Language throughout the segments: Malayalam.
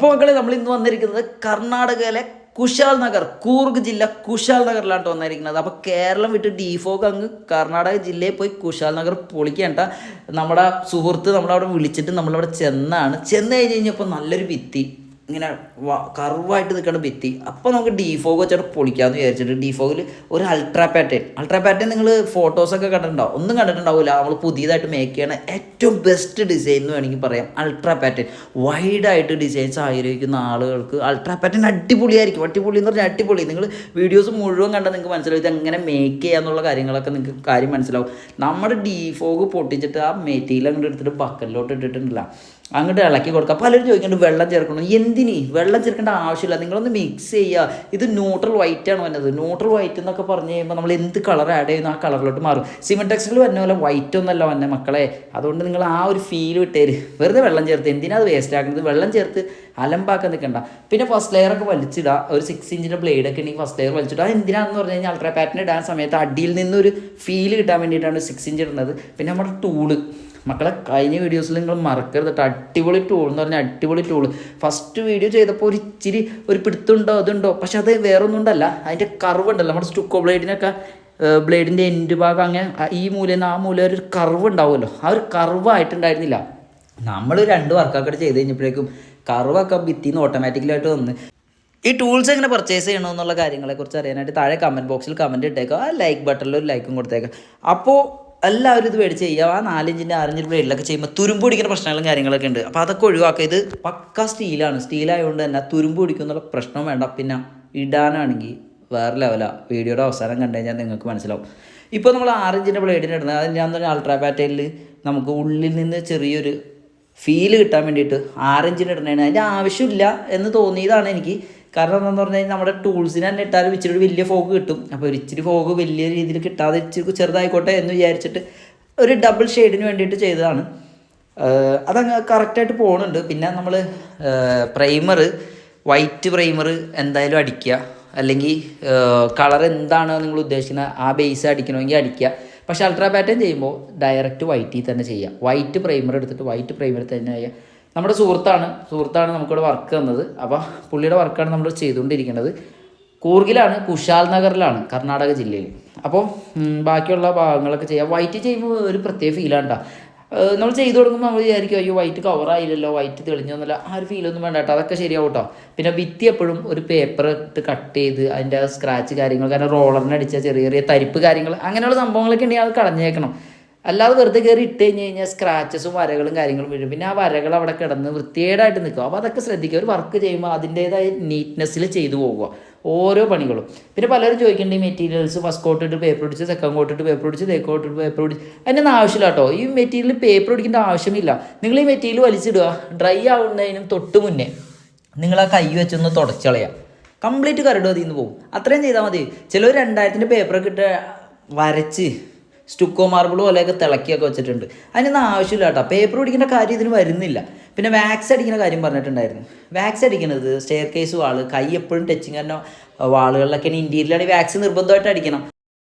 അപ്പോൾ മക്കളെ നമ്മൾ ഇന്ന് വന്നിരിക്കുന്നത് കർണാടകയിലെ കുശാൽ നഗർ, കൂർഗ് ജില്ല കുശാൽ നഗറിലാണ് വന്നിരിക്കുന്നത്. അപ്പോൾ കേരളം വിട്ട് ഡിഫോക്ക് അങ്ങ് കർണാടക ജില്ലയിൽ പോയി കുശാൽ നഗർ പൊളിക്കേണ്ട. നമ്മുടെ സുഹൃത്ത് നമ്മളവിടെ വിളിച്ചിട്ട് നമ്മളവിടെ ചെന്ന് കഴിഞ്ഞപ്പോൾ നല്ലൊരു ഭിത്തി ഇങ്ങനെ കർവായിട്ട് നിൽക്കുന്ന ഭിത്തി. അപ്പോൾ നമുക്ക് ഡിഫോഗ് വെച്ചിട്ട് പൊളിക്കാമെന്ന് വിചാരിച്ചിട്ട് ഡിഫോഗിൽ ഒരു അൾട്രാ പാറ്റേൺ നിങ്ങൾ ഫോട്ടോസൊക്കെ കണ്ടിട്ടുണ്ടാവും, ഒന്നും കണ്ടിട്ടുണ്ടാവില്ല. നമ്മൾ പുതിയതായിട്ട് മേക്ക് ചെയ്യണ ഏറ്റവും ബെസ്റ്റ് ഡിസൈൻ എന്ന് വേണമെങ്കിൽ പറയാം അൾട്രാ പാറ്റേൺ. വൈഡായിട്ട് ഡിസൈൻസ് ആഗ്രഹിക്കുന്ന ആളുകൾക്ക് അൾട്രാ പാറ്റേൺ അടിപൊളിയായിരിക്കും. അടിപൊളി എന്ന് പറഞ്ഞാൽ അടിപൊളി. നിങ്ങൾ വീഡിയോസ് മുഴുവൻ കണ്ടാൽ നിങ്ങൾക്ക് മനസ്സിലാവും ഇത് എങ്ങനെ മേക്ക് ചെയ്യാന്നുള്ള കാര്യങ്ങളൊക്കെ നിങ്ങൾക്ക് കാര്യം മനസ്സിലാവും. നമ്മുടെ ഡിഫോഗ് പൊട്ടിച്ചിട്ട് ആ മെറ്റീരിയൽ അങ്ങോട്ട് എടുത്തിട്ട് ബക്കറ്റിലോട്ട് ഇട്ടിട്ടുണ്ടല്ല, അങ്ങോട്ട് ഇളക്കി കൊടുക്കുക. പലരും ചോദിക്കുന്നുണ്ട് വെള്ളം ചേർക്കണം. എന്തിന് വെള്ളം ചേർക്കേണ്ട ആവശ്യമില്ല, നിങ്ങളൊന്ന് മിക്സ് ചെയ്യുക. ഇത് ന്യൂട്രൽ വൈറ്റ് ആണ് വന്നത്. ന്യൂട്രൽ വൈറ്റ് എന്നൊക്കെ പറഞ്ഞു കഴിയുമ്പോൾ നമ്മൾ എന്ത് കളർ ആഡ് ചെയ്യുന്നു ആ കളറിലോട്ട് മാറും. സിമെൻറ്റ് ടെക്സ്റ്റിൽ വരുന്ന പോലെ വൈറ്റ് ഒന്നല്ല വന്നെ മക്കളെ. അതുകൊണ്ട് നിങ്ങൾ ആ ഒരു ഫീൽ വിട്ടേര്. വെറുതെ വെള്ളം ചേർത്ത് എന്തിനാ അത് വേസ്റ്റ് ആക്കുന്നത്? വെള്ളം ചേർത്ത് അലമ്പാക്കാൻ നിൽക്കണ്ട. പിന്നെ ഫസ്റ്റ് ലെയറൊക്കെ വലിച്ചിടുക. ഒരു 6 ഇഞ്ചിൻ്റെ ബ്ലേഡൊക്കെ ഉണ്ടെങ്കിൽ ഫസ്റ്റ് ലെയർ വലിച്ചിടുക. അത് എന്തിനാണെന്ന് പറഞ്ഞു കഴിഞ്ഞാൽ അൾട്രാ പാറ്റേൺ ഇടാൻ സമയത്ത് അടിയിൽ നിന്നൊരു ഫീൽ കിട്ടാൻ വേണ്ടിയിട്ടാണ് 6 ഇഞ്ച് ഇടുന്നത്. പിന്നെ നമ്മുടെ ടൂള് മക്കളെ കഴിഞ്ഞ വീഡിയോസിൽ നിങ്ങൾ മറക്കരുത് കേട്ടോ. അടിപൊളി ടൂൾ എന്ന് പറഞ്ഞാൽ അടിപൊളി ടൂള്. ഫസ്റ്റ് വീഡിയോ ചെയ്തപ്പോൾ ഒരു ഇച്ചിരി ഒരു പിടുത്തുണ്ടോ അതുണ്ടോ, പക്ഷെ അത് വേറെ ഒന്നും ഉണ്ടല്ല. അതിൻ്റെ കർവ് ഉണ്ടല്ലോ, നമ്മുടെ സ്റ്റുക്കോ ബ്ലേഡിനൊക്കെ ബ്ലേഡിൻ്റെ എൻഡ് ഭാഗം അങ്ങനെ ഈ മൂലയിൽ നിന്ന് ആ മൂല ഒരു കർവ് ഉണ്ടാവുമല്ലോ, ആ ഒരു കർവായിട്ടുണ്ടായിരുന്നില്ല. നമ്മൾ 2 വർക്കൊക്കെ ചെയ്ത് കഴിഞ്ഞപ്പോഴേക്കും കർവൊക്കെ ഭിത്തിന്ന് ഓട്ടോമാറ്റിക്കലായിട്ട് വന്ന്. ഈ ടൂൾസ് എങ്ങനെ പർച്ചേസ് ചെയ്യണമെന്നുള്ള കാര്യങ്ങളെക്കുറിച്ച് അറിയാനായിട്ട് താഴെ കമൻറ്റ് ബോക്സിൽ കമൻറ്റ് ഇട്ടേക്കുക. ആ ലൈക്ക് ബട്ടണിൽ ഒരു ലൈക്കും കൊടുത്തേക്കുക. അപ്പോൾ എല്ലാവരും ഇത് മേടിച്ച് ചെയ്യുക. ആ 4 ഇഞ്ചിൻ്റെ 6 ഇഞ്ചിൻ്റെ ബ്ലേഡിലൊക്കെ ചെയ്യുമ്പോൾ തുരുമ്പ് പിടിക്കുന്ന പ്രശ്നങ്ങളും കാര്യങ്ങളൊക്കെ ഉണ്ട്. അപ്പോൾ അതൊക്കെ ഒഴിവാക്കുക. ഇത് പക്ക സ്റ്റീലാണ്. സ്റ്റീലായതുകൊണ്ട് തന്നെ തുരുമ്പ് പിടിക്കുന്നുള്ള പ്രശ്നം വേണ്ട. പിന്നെ ഇടാനാണെങ്കിൽ വേറെ ലെവലാണ്. വീഡിയോയുടെ അവസാനം കണ്ടു കഴിഞ്ഞാൽ നിങ്ങൾക്ക് മനസ്സിലാവും. ഇപ്പോൾ നമ്മൾ 6 ഇഞ്ചിൻ്റെ ബ്ലേഡിന് ഇടുന്നത് അത് ഞാൻ പറഞ്ഞാൽ അൾട്രാ പാറ്റേണിൽ നമുക്ക് ഉള്ളിൽ നിന്ന് ചെറിയൊരു ഫീല് കിട്ടാൻ വേണ്ടിയിട്ട് 6 ഇഞ്ചിന് ഇടണേണ്. അതിൻ്റെ ആവശ്യമില്ല എന്ന് തോന്നിയതാണ് എനിക്ക്. കാരണം എന്താണെന്ന് പറഞ്ഞു കഴിഞ്ഞാൽ നമ്മുടെ ടൂൾസിന് തന്നെ ഇട്ടാലും ഇച്ചിരി വലിയ ഫോഗ് കിട്ടും. അപ്പോൾ ഒരു ഇച്ചിരി ഫോഗ് വലിയ രീതിയിൽ കിട്ടാതെ ഇച്ചിരി ചെറുതായിക്കോട്ടെ എന്ന് വിചാരിച്ചിട്ട് ഒരു ഡബിൾ ഷെയ്ഡിന് വേണ്ടിയിട്ട് ചെയ്തതാണ്. അതങ്ങ് കറക്റ്റായിട്ട് പോകുന്നുണ്ട്. പിന്നെ നമ്മൾ വൈറ്റ് പ്രൈമർ എന്തായാലും അടിക്കുക. അല്ലെങ്കിൽ കളർ എന്താണ് നിങ്ങൾ ഉദ്ദേശിക്കുന്നത് ആ ബേസ് അടിക്കണമെങ്കിൽ അടിക്കുക. പക്ഷേ അൾട്രാ പാറ്റേൺ ചെയ്യുമ്പോൾ ഡയറക്റ്റ് വൈറ്റിൽ തന്നെ ചെയ്യുക. വൈറ്റ് പ്രൈമർ എടുത്തിട്ട് വൈറ്റ് പ്രൈമർ തന്നെ ചെയ്യുക. നമ്മുടെ സുഹൃത്താണ് നമുക്കിവിടെ വർക്ക് തന്നത്. അപ്പോൾ പുള്ളിയുടെ വർക്കാണ് നമ്മൾ ചെയ്തുകൊണ്ടിരിക്കുന്നത്. കൂർഗിലാണ്, കുശാൽ നഗറിലാണ്, കർണാടക ജില്ലയിൽ. അപ്പോൾ ബാക്കിയുള്ള ഭാഗങ്ങളൊക്കെ ചെയ്യാം. വൈറ്റ് ചെയ്യുമ്പോൾ ഒരു പ്രത്യേക ഫീലാണ് കേട്ടോ. നമ്മൾ ചെയ്തു കൊടുക്കുമ്പോൾ നമ്മൾ വിചാരിക്കും അയ്യോ വൈറ്റ് കവറായില്ലല്ലോ, വൈറ്റ് തെളിഞ്ഞൊന്നുമില്ല, ആ ഒരു ഫീലൊന്നും വേണ്ട കേട്ടോ. അതൊക്കെ ശരിയാവും കേട്ടോ. പിന്നെ ഭിത്തി എപ്പോഴും ഒരു പേപ്പർ ഇട്ട് കട്ട് ചെയ്ത് അതിൻ്റെ സ്ക്രാച്ച് കാര്യങ്ങൾ, കാരണം റോളറിന് അടിച്ച ചെറിയ ചെറിയ തരിപ്പ് കാര്യങ്ങൾ അങ്ങനെയുള്ള സംഭവങ്ങളൊക്കെ ഉണ്ടെങ്കിൽ അത് കളഞ്ഞേക്കണം. അല്ലാതെ വെറുതെ കയറി ഇട്ട് കഴിഞ്ഞാൽ സ്ക്രാച്ചസും വരകളും കാര്യങ്ങളും വീഴും. പിന്നെ ആ വരകൾ അവിടെ കിടന്ന് വൃത്തികേടായിട്ട് നിൽക്കും. അപ്പോൾ അതൊക്കെ ശ്രദ്ധിക്കുക. ഒരു വർക്ക് ചെയ്യുമ്പോൾ അതിൻ്റേതായ നീറ്റ്നെസ്സിൽ ചെയ്തു പോവുക ഓരോ പണികളും. പിന്നെ പലരും ചോദിക്കേണ്ട ഈ മെറ്റീരിയൽസ് ഫസ്റ്റ് കോട്ട് ഇട്ട് പേപ്പർ ഒടിച്ച്, സെക്കൻഡ് കോട്ട് ഇട്ട് പേപ്പർ ഒടിച്ച്, തേർഡ് കോട്ട് ഇട്ട് പേപ്പർ ഒടിച്ച്, അതിനൊന്നും ആവശ്യമില്ല കേട്ടോ. ഈ മെറ്റീരിയൽ പേപ്പർ ഒടിക്കേണ്ട ആവശ്യമില്ല. നിങ്ങൾ ഈ മെറ്റീരിയൽ വലിച്ചിടുക, ഡ്രൈ ആവുന്നതിനും തൊട്ട് മുന്നേ നിങ്ങൾ ആ കൈ വെച്ചൊന്ന് തുടച്ചളയുക. കംപ്ലീറ്റ് കരട് അതിൽ നിന്ന് പോകും. അത്രയും ചെയ്താൽ മതി. ചിലർ 2000-ൻ്റെ പേപ്പറൊക്കെ ഇട്ട് വരച്ച് സ്റ്റുക്കോ മാർബിൾ പോലെയൊക്കെ തിളക്കിയൊക്കെ വെച്ചിട്ടുണ്ട്. അതിനൊന്നും ആവശ്യമില്ല കേട്ടോ. പേപ്പർ പിടിക്കേണ്ട കാര്യം ഇതിന് വരുന്നില്ല. പിന്നെ വാക്സ് അടിക്കുന്ന കാര്യം പറഞ്ഞിട്ടുണ്ടായിരുന്നു. വാക്സ് അടിക്കുന്നത് സ്റ്റെയർ കേസ് വാള്, കൈ എപ്പോഴും ടച്ചിങ് തന്നെ വാളുകളിലൊക്കെ ഇൻറ്റീരിയലാണെങ്കിൽ വാക്സ് നിർബന്ധമായിട്ട് അടിക്കണം.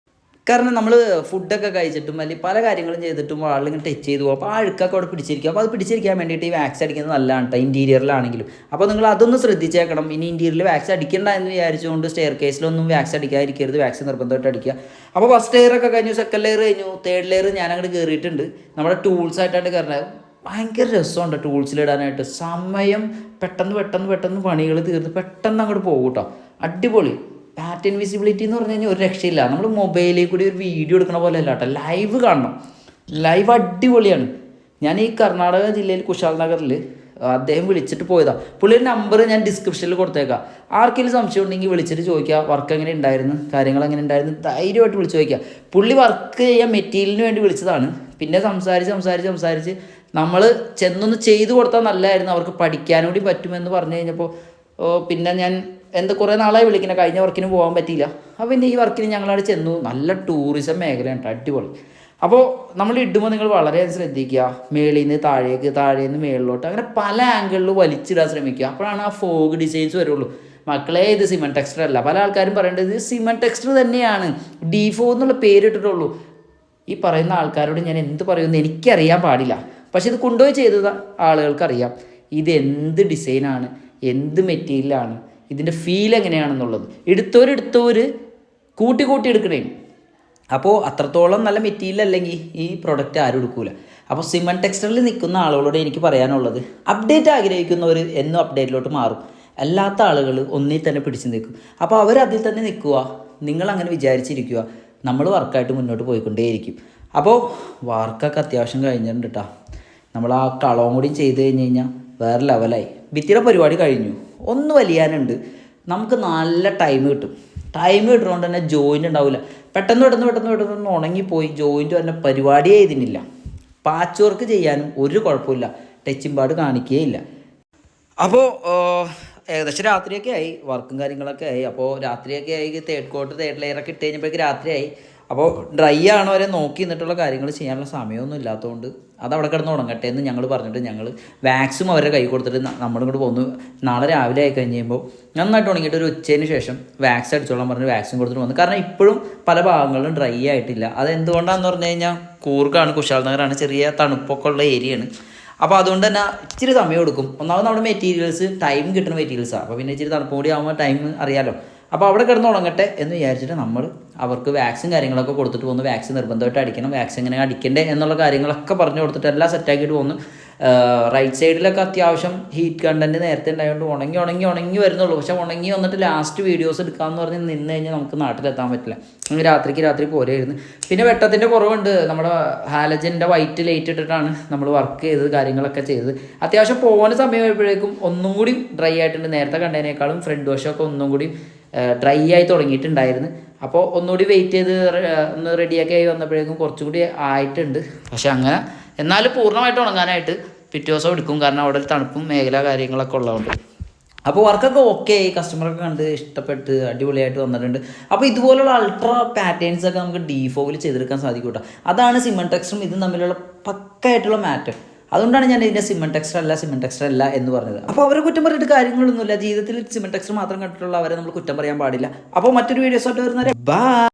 കാരണം നമ്മൾ ഫുഡൊക്കെ കഴിച്ചിട്ടും അല്ലെങ്കിൽ പല കാര്യങ്ങളും ചെയ്തിട്ടും വാളിലിങ്ങനെ ടച്ച് ചെയ്തു പോകും. അപ്പോൾ ആ അഴുക്കൊക്കെ അവിടെ പിടിച്ചിരിക്കും. അപ്പോൾ അത് പിടിച്ചിരിക്കാൻ വേണ്ടിയിട്ട് ഈ വാക്സ് അടിക്കുന്നത് നല്ലതാണ് കേട്ടോ, ഇൻറ്റീരിയറിലാണെങ്കിലും. അപ്പോൾ നിങ്ങൾ അതൊന്ന് ശ്രദ്ധിച്ചേക്കണം. ഇനി ഇൻറ്റീരിയറിൽ വാക്സ് അടിക്കേണ്ട എന്ന് വിചാരിച്ചുകൊണ്ട് സ്റ്റെയർ കേസിലൊന്നും വാക്സ് അടിക്കാതിരിക്കരുത്. വാക്സ് നിർബന്ധമായിട്ട് അടിക്കുക. അപ്പോൾ ഫസ്റ്റ് ലെയറൊക്കെ കഴിഞ്ഞു, സെക്കൻഡ് ലെയർ കഴിഞ്ഞു, തേർഡ് ലെയർ ഞാൻ അങ്ങോട്ട് കയറിയിട്ടുണ്ട്. നമ്മുടെ ടൂൾസായിട്ടാണ് കയറുന്നത്. ഭയങ്കര രസമുണ്ട് ടൂൾസിലിടാനായിട്ട്. സമയം പെട്ടെന്ന് പണികൾ തീർന്ന് പെട്ടെന്ന് അങ്ങോട്ട് പോകും കേട്ടോ. അടിപൊളി. പാറ്റേൺ വിസിബിലിറ്റി എന്ന് പറഞ്ഞു കഴിഞ്ഞാൽ ഒരു രക്ഷയില്ല. നമ്മൾ മൊബൈലിൽ കൂടി ഒരു വീഡിയോ എടുക്കണ പോലെ അല്ല കേട്ടോ, ലൈവ് കാണണം. ലൈവ് അടിപൊളിയാണ്. ഞാൻ ഈ കർണാടക ജില്ലയിൽ കുശാൽ നഗറിൽ അദ്ദേഹം വിളിച്ചിട്ട് പോയതാണ്. പുള്ളിയുടെ നമ്പർ ഞാൻ ഡിസ്ക്രിപ്ഷനിൽ കൊടുത്തേക്കാം. ആർക്കെങ്കിലും സംശയം ഉണ്ടെങ്കിൽ വിളിച്ചിട്ട് ചോദിക്കുക വർക്ക് എങ്ങനെ ഉണ്ടായിരുന്നു, കാര്യങ്ങൾ എങ്ങനെ ഉണ്ടായിരുന്നു, ധൈര്യമായിട്ട് വിളിച്ച് ചോദിക്കുക. പുള്ളി വർക്ക് ചെയ്യാൻ മെറ്റീരിയലിന് വേണ്ടി വിളിച്ചതാണ്. പിന്നെ സംസാരിച്ച് നമ്മൾ ചെന്നൊന്ന് ചെയ്തു കൊടുത്താൽ നല്ലതായിരുന്നു, അവർക്ക് പഠിക്കാനും കൂടി പറ്റുമെന്ന് പറഞ്ഞു കഴിഞ്ഞപ്പോൾ പിന്നെ ഞാൻ കുറേ നാളായി വിളിക്കുന്നത്. കഴിഞ്ഞ വർക്കിന് പോകാൻ പറ്റിയില്ല. അപ്പോൾ പിന്നെ ഈ വർക്കിന് ഞങ്ങളവിടെ ചെന്നു. നല്ല ടൂറിസം മേഖലയാണ്, അടിപൊളി. അപ്പോൾ നമ്മൾ ഇടുമ്പോൾ നിങ്ങൾ വളരെ ശ്രദ്ധിക്കുക. മേളിൽ നിന്ന് താഴേക്ക്, താഴേന്ന് മേളിലോട്ട്, അങ്ങനെ പല ആംഗിളിൽ വലിച്ചിടാൻ ശ്രമിക്കുക. അപ്പോഴാണ് ആ ഫോഗ് ഡിസൈൻസ് വരുള്ളൂ. മക്കളെ ഇത് സിമെൻറ്റ് ടെക്സ്റ്റർ അല്ല. പല ആൾക്കാരും പറയേണ്ടത് ഇത് സിമെൻറ്റ് ടെക്സ്റ്റർ തന്നെയാണ്, ഡിഫോ എന്നുള്ള പേരിട്ടിട്ടുള്ളൂ. ഈ പറയുന്ന ആൾക്കാരോട് ഞാൻ എന്ത് പറയുമെന്ന് എനിക്കറിയാൻ പാടില്ല. പക്ഷെ ഇത് കൊണ്ടുപോയി ചെയ്ത ആളുകൾക്കറിയാം ഇത് എന്ത് ഡിസൈനാണ്, എന്ത് മെറ്റീരിയലാണ്, ഇതിൻ്റെ ഫീൽ എങ്ങനെയാണെന്നുള്ളത്. എടുത്തവർ കൂട്ടി എടുക്കണേ. അപ്പോൾ അത്രത്തോളം നല്ല മെറ്റീരിയൽ അല്ലെങ്കിൽ ഈ പ്രൊഡക്റ്റ് ആരും എടുക്കില്ല. അപ്പോൾ സിമൻ ടെക്സ്റ്റൈലിൽ നിൽക്കുന്ന ആളുകളോട് എനിക്ക് പറയാനുള്ളത്, അപ്ഡേറ്റ് ആഗ്രഹിക്കുന്നവർ എന്നും അപ്ഡേറ്റിലോട്ട് മാറും, അല്ലാത്ത ആളുകൾ ഒന്നിൽ തന്നെ പിടിച്ച് നിൽക്കും. അപ്പോൾ അവരതിൽ തന്നെ നിൽക്കുക, നിങ്ങളങ്ങനെ വിചാരിച്ചിരിക്കുക, നമ്മൾ വർക്കായിട്ട് മുന്നോട്ട് പോയിക്കൊണ്ടേയിരിക്കും. അപ്പോൾ വർക്കൊക്കെ അത്യാവശ്യം കഴിഞ്ഞിട്ടുണ്ട് കേട്ടോ. നമ്മൾ ആ കളവും കൂടി ചെയ്ത് കഴിഞ്ഞാൽ വേറെ ലെവലായി. ഭിത്തിയുടെ പരിപാടി കഴിഞ്ഞു, ഒന്ന് വലിയാനുണ്ട്. നമുക്ക് നല്ല ടൈം കിട്ടും. ടൈം കിട്ടുന്നതുകൊണ്ട് തന്നെ ജോയിൻ്റ് ഉണ്ടാവില്ല. പെട്ടെന്ന് ഉണങ്ങിപ്പോയി. ജോയിൻ്റ് തന്നെ പരിപാടിയേ ഇതിനില്ല. പാച്ച് വർക്ക് ചെയ്യാനും ഒരു കുഴപ്പമില്ല, ടച്ചിങ് പാഡ് കാണിക്കുകയില്ല. അപ്പോൾ ഏകദേശം രാത്രിയൊക്കെ ആയി, വർക്കും കാര്യങ്ങളൊക്കെ ആയി. അപ്പോൾ രാത്രിയൊക്കെ ആയി, തേർഡ് ലെയറൊക്കെ ഇട്ട് കഴിഞ്ഞപ്പോഴേക്ക് രാത്രിയായി. അപ്പോൾ ഡ്രൈ ആണോ വരെ നോക്കി നിന്നിട്ടുള്ള കാര്യങ്ങൾ ചെയ്യാനുള്ള സമയമൊന്നും ഇല്ലാത്തതുകൊണ്ട് അതവിടെ കിടന്ന് ഉണങ്ങട്ടെ എന്ന് ഞങ്ങൾ പറഞ്ഞിട്ട് ഞങ്ങൾ വാക്സും അവരുടെ കൈ കൊടുത്തിട്ട് നമ്മളും കൂടെ പോന്നു. നാളെ രാവിലെ ആയി കഴിയുമ്പോൾ നന്നായിട്ട് ഉണങ്ങിയിട്ട് ഒരു ഉച്ചയ്ക്ക് ശേഷം വാക്സ് അടിച്ചോളാൻ പറഞ്ഞ് വാക്സും കൊടുത്തിട്ട് വന്നു. കാരണം ഇപ്പോഴും പല ഭാഗങ്ങളിലും ഡ്രൈ ആയിട്ടില്ല. അതെന്തുകൊണ്ടാണെന്ന് പറഞ്ഞു കഴിഞ്ഞാൽ കൂർഗാണ്, കുശാൽ നഗറാണ്, ചെറിയ തണുപ്പൊക്കെ ഉള്ള ഏരിയയാണ്. അപ്പോൾ അതുകൊണ്ട് തന്നെ ഇച്ചിരി സമയം എടുക്കും. ഒന്നാമത് നമ്മുടെ മെറ്റീരിയൽസ് ടൈം കിട്ടുന്ന മെറ്റീരിയൽസാണ്. അപ്പോൾ പിന്നെ ഇച്ചിരി തണുപ്പ് കൂടി ആകുമ്പോൾ ടൈം അറിയാമല്ലോ. അപ്പോൾ അവിടെ കിടന്ന് ഉണങ്ങട്ടെ എന്ന് വിചാരിച്ചിട്ട് നമ്മൾ അവർക്ക് വാക്സിൻ കാര്യങ്ങളൊക്കെ കൊടുത്തിട്ട് പോകുന്നു. വാക്സിൻ നിർബന്ധമായിട്ട് അടിക്കണം, വാക്സിൻ എങ്ങനെ അടിക്കണ്ടേ എന്നുള്ള കാര്യങ്ങളൊക്കെ പറഞ്ഞു കൊടുത്തിട്ട് എല്ലാം സെറ്റാക്കിയിട്ട് പോകുന്നു. റൈറ്റ് സൈഡിലൊക്കെ അത്യാവശ്യം ഹീറ്റ് കണ്ടൻറ്റ് നേരത്തെ ഉണ്ടായതുകൊണ്ട് ഉണങ്ങി വരുന്നുള്ളൂ. പക്ഷേ ഉണങ്ങി വന്നിട്ട് ലാസ്റ്റ് വീഡിയോസ് എടുക്കാമെന്ന് പറഞ്ഞ് നിന്ന് കഴിഞ്ഞാൽ നമുക്ക് നാട്ടിലെത്താൻ പറ്റില്ല. രാത്രി പോരെയായിരുന്നു. പിന്നെ വെട്ടത്തിൻ്റെ കുറവുണ്ട്. നമ്മുടെ ഹാലജൻ്റെ വൈറ്റ് ലൈറ്റ് ഇട്ടിട്ടാണ് നമ്മൾ വർക്ക് ചെയ്തത്, കാര്യങ്ങളൊക്കെ ചെയ്തത്. അത്യാവശ്യം പോകുന്ന സമയമായപ്പോഴേക്കും ഒന്നും കൂടി ഡ്രൈ ആയിട്ടുണ്ട്. നേരത്തെ കണ്ടതിനേക്കാളും ഫ്രണ്ട് വശമൊക്കെ ഒന്നും കൂടി ഡ്രൈ ആയി തുടങ്ങിയിട്ടുണ്ടായിരുന്നു. അപ്പോൾ ഒന്നുകൂടി വെയിറ്റ് ചെയ്ത് ഒന്ന് റെഡിയാക്കി ആയി വന്നപ്പോഴേക്കും കുറച്ചും കൂടി ആയിട്ടുണ്ട്. പക്ഷെ അങ്ങനെ എന്നാലും പൂർണ്ണമായിട്ട് ഉണങ്ങാനായിട്ട് പിറ്റേ ദിവസം എടുക്കും. കാരണം അവിടെ ഒരു തണുപ്പും മേഖല കാര്യങ്ങളൊക്കെ ഉള്ളതുകൊണ്ട്. അപ്പോൾ വർക്കൊക്കെ ഓക്കെ ആയി, കസ്റ്റമറൊക്കെ കണ്ട് ഇഷ്ടപ്പെട്ട് അടിപൊളിയായിട്ട് വന്നിട്ടുണ്ട്. അപ്പോൾ ഇതുപോലുള്ള അൾട്രാ പാറ്റേൺസൊക്കെ നമുക്ക് ഡീഫോയിൽ ചെയ്തെടുക്കാൻ സാധിക്കും കേട്ടോ. അതാണ് സിമൻ ടെക്സ്റ്ററും ഇതും തമ്മിലുള്ള പക്കായിട്ടുള്ള മാറ്റം. അതുകൊണ്ടാണ് ഞാൻ ഇതിൻ്റെ സിമൻ ടെക്സ്റ്റർ അല്ല എന്ന് പറഞ്ഞത്. അപ്പോൾ അവരെ കുറ്റം പറഞ്ഞിട്ട് കാര്യങ്ങളൊന്നുമില്ല. ജീവിതത്തിൽ സിമൻ ടെക്സ്റ്റർ മാത്രം കണ്ടിട്ടുള്ള അവരെ നമ്മൾ കുറ്റം പറയാൻ പാടില്ല. അപ്പോൾ മറ്റൊരു വീഡിയോസായിട്ട് വരുന്നവരെ ബൈ.